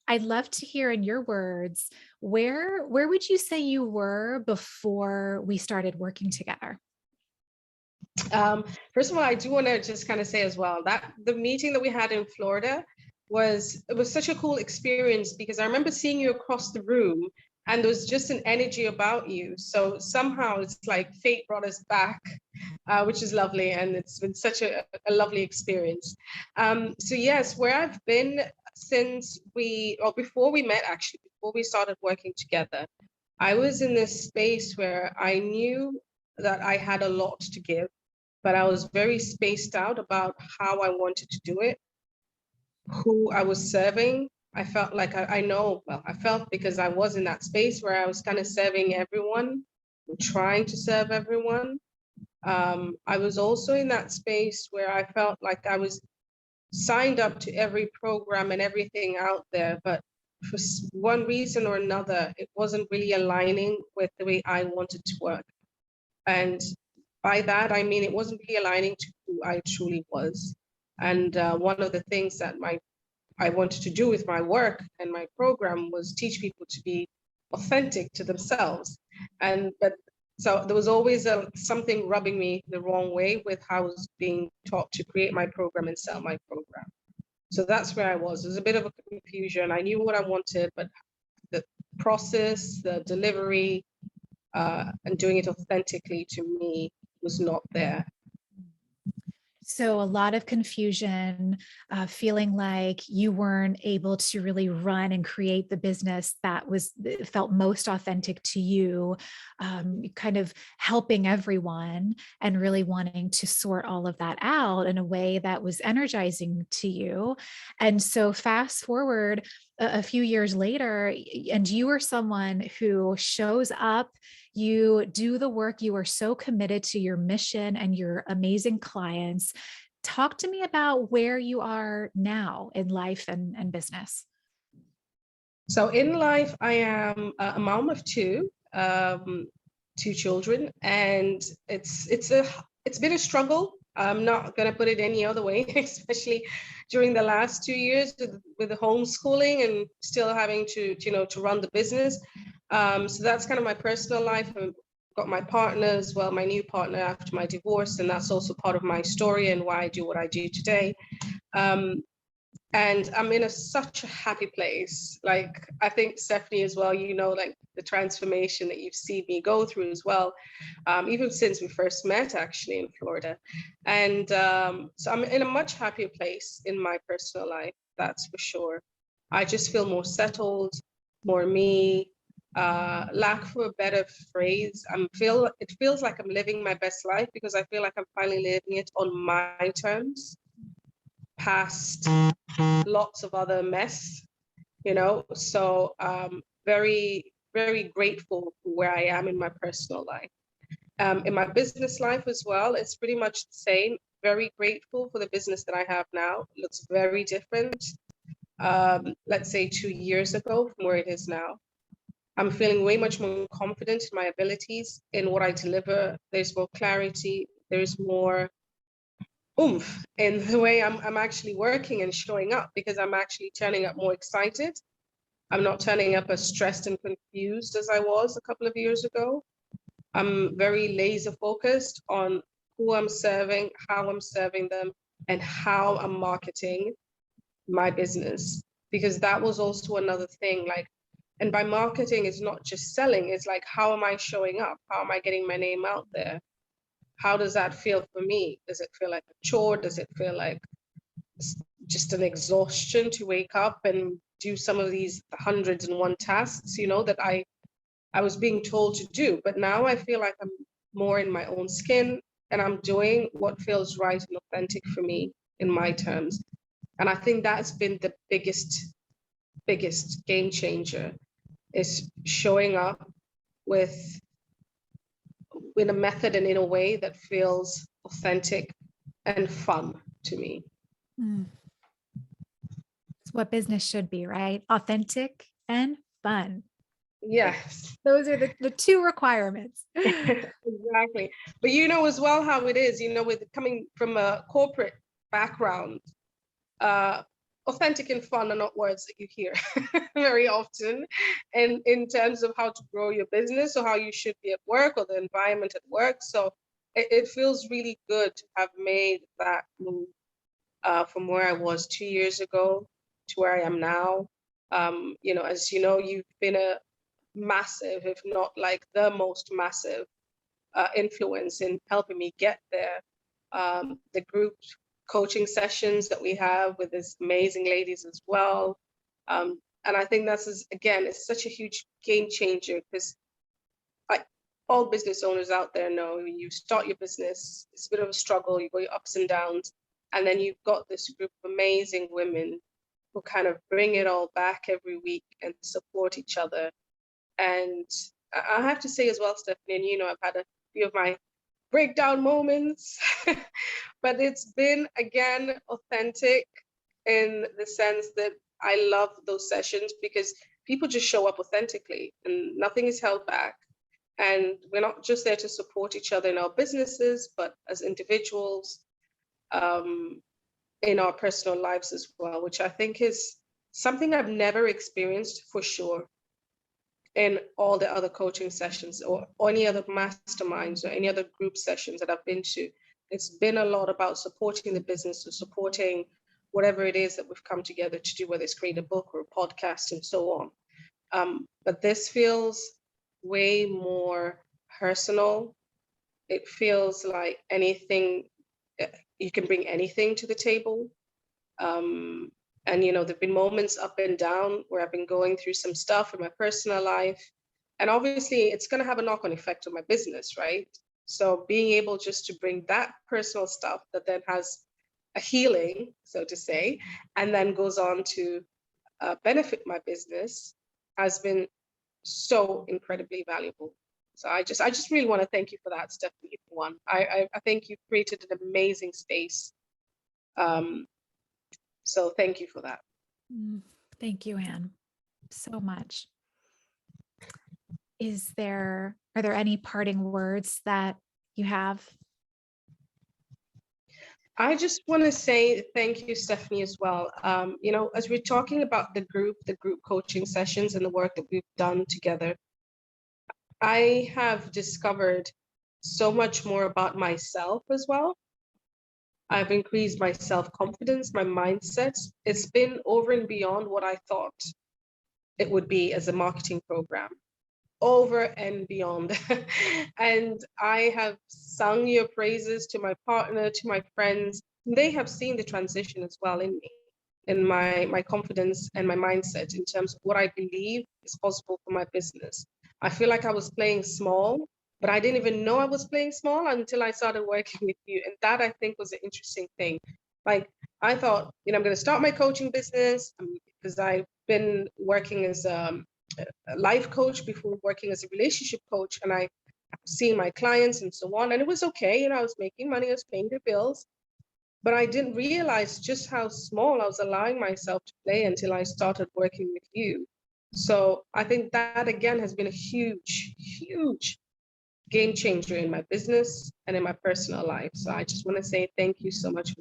I'd love to hear in your words, where would you say you were before we started working together? First of all, I do want to just kind of say as well that the meeting that we had in Florida was such a cool experience because I remember seeing you across the room and there was just an energy about you. So somehow it's like fate brought us back, which is lovely, and it's been such a lovely experience. So yes, where I've been since or before we met, actually, before we started working together, I was in this space where I knew that I had a lot to give, but I was very spaced out about how I wanted to do it, who I was serving. I felt like I felt because I was in that space where I was kind of serving everyone, trying to serve everyone. I was also in that space where I felt like I was signed up to every program and everything out there, but for one reason or another, it wasn't really aligning with the way I wanted to work. And by that, I mean, it wasn't really aligning to who I truly was. And one of the things that I wanted to do with my work and my program was teach people to be authentic to themselves. But so there was always something rubbing me the wrong way with how I was being taught to create my program and sell my program. So that's where I was. There's a bit of a confusion. I knew what I wanted, but the process, the delivery, and doing it authentically to me was not there. So a lot of confusion, feeling like you weren't able to really run and create the business that felt most authentic to you, kind of helping everyone and really wanting to sort all of that out in a way that was energizing to you. And so fast forward a few years later, and you are someone who shows up, you do the work, you are so committed to your mission and your amazing clients. Talk to me about where you are now in life and business. So in life, I am a mom of two children, and it's been a struggle. I'm not going to put it any other way, especially during the last 2 years with the homeschooling and still having to run the business. So that's kind of my personal life. I've got my partner as well, my new partner after my divorce, and that's also part of my story and why I do what I do today. And I'm in such a happy place. Like, I think Stephanie as well, like the transformation that you've seen me go through as well, even since we first met actually in Florida. And so I'm in a much happier place in my personal life, that's for sure. I just feel more settled, more me, lack for a better phrase. It feels like I'm living my best life because I feel like I'm finally living it on my terms, past lots of other mess, so very, very grateful for where I am in my personal life. In my business life as well, it's pretty much the same. Very grateful for the business that I have now. It looks very different, let's say 2 years ago from where it is now. I'm feeling way much more confident in my abilities, in what I deliver. There's more clarity, there's more oomph in the way I'm actually working and showing up, because I'm actually turning up more excited. I'm not turning up as stressed and confused as I was a couple of years ago. I'm very laser focused on who I'm serving, how I'm serving them, and how I'm marketing my business. Because that was also another thing, like, and by marketing, it's not just selling, it's like, how am I showing up? How am I getting my name out there? How does that feel for me? Does it feel like a chore? Does it feel like just an exhaustion to wake up and do some of these 101 tasks, that I was being told to do? But now I feel like I'm more in my own skin and I'm doing what feels right and authentic for me in my terms. And I think that's been the biggest game changer, is showing up in a method and in a way that feels authentic and fun to me. It's what business should be, right? Authentic and fun. Yes. Those are the two requirements. Exactly. But as well how it is, with coming from a corporate background, authentic and fun are not words that you hear very often. And in terms of how to grow your business or how you should be at work or the environment at work. So it feels really good to have made that move from where I was 2 years ago to where I am now. As you know, you've been a massive, if not like the most massive influence in helping me get there. The group coaching sessions that we have with these amazing ladies as well. And I think again, it's such a huge game changer because like all business owners out there know when you start your business, it's a bit of a struggle, you go your ups and downs, and then you've got this group of amazing women who kind of bring it all back every week and support each other. And I have to say as well, Stephanie, and I've had a few of my breakdown moments, but it's been again authentic in the sense that I love those sessions because people just show up authentically and nothing is held back. And we're not just there to support each other in our businesses, but as individuals, in our personal lives as well, which I think is something I've never experienced for sure in all the other coaching sessions or any other masterminds or any other group sessions that I've been to. It's been a lot about supporting the business or supporting whatever it is that we've come together to do, whether it's create a book or a podcast and so on. But this feels way more personal. It feels like anything, you can bring anything to the table. And there've been moments up and down where I've been going through some stuff in my personal life. And obviously it's going to have a knock-on effect on my business, right? So being able just to bring that personal stuff that then has a healing, so to say, and then goes on to benefit my business has been so incredibly valuable. So I just really want to thank you for that, Stephanie, for one. I think you've created an amazing space. So thank you for that. Thank you, Anne, so much. Are there any parting words that you have? I just want to say thank you, Stephanie, as well. As we're talking about the group coaching sessions and the work that we've done together, I have discovered so much more about myself as well. I've increased my self-confidence, my mindset. It's been over and beyond what I thought it would be as a marketing program, over and beyond. And I have sung your praises to my partner, to my friends. They have seen the transition as well in me, in my confidence and my mindset in terms of what I believe is possible for my business. I feel like I was playing small, but I didn't even know I was playing small until I started working with you. And that I think was an interesting thing. Like I thought, I'm going to start my coaching business because I've been working as a life coach before working as a relationship coach, and I seen my clients and so on, and it was okay. I was making money, I was paying the bills, but I didn't realize just how small I was allowing myself to play until I started working with you. So I think that again has been a huge, huge game changer in my business and in my personal life. So I just want to say thank you so much for that.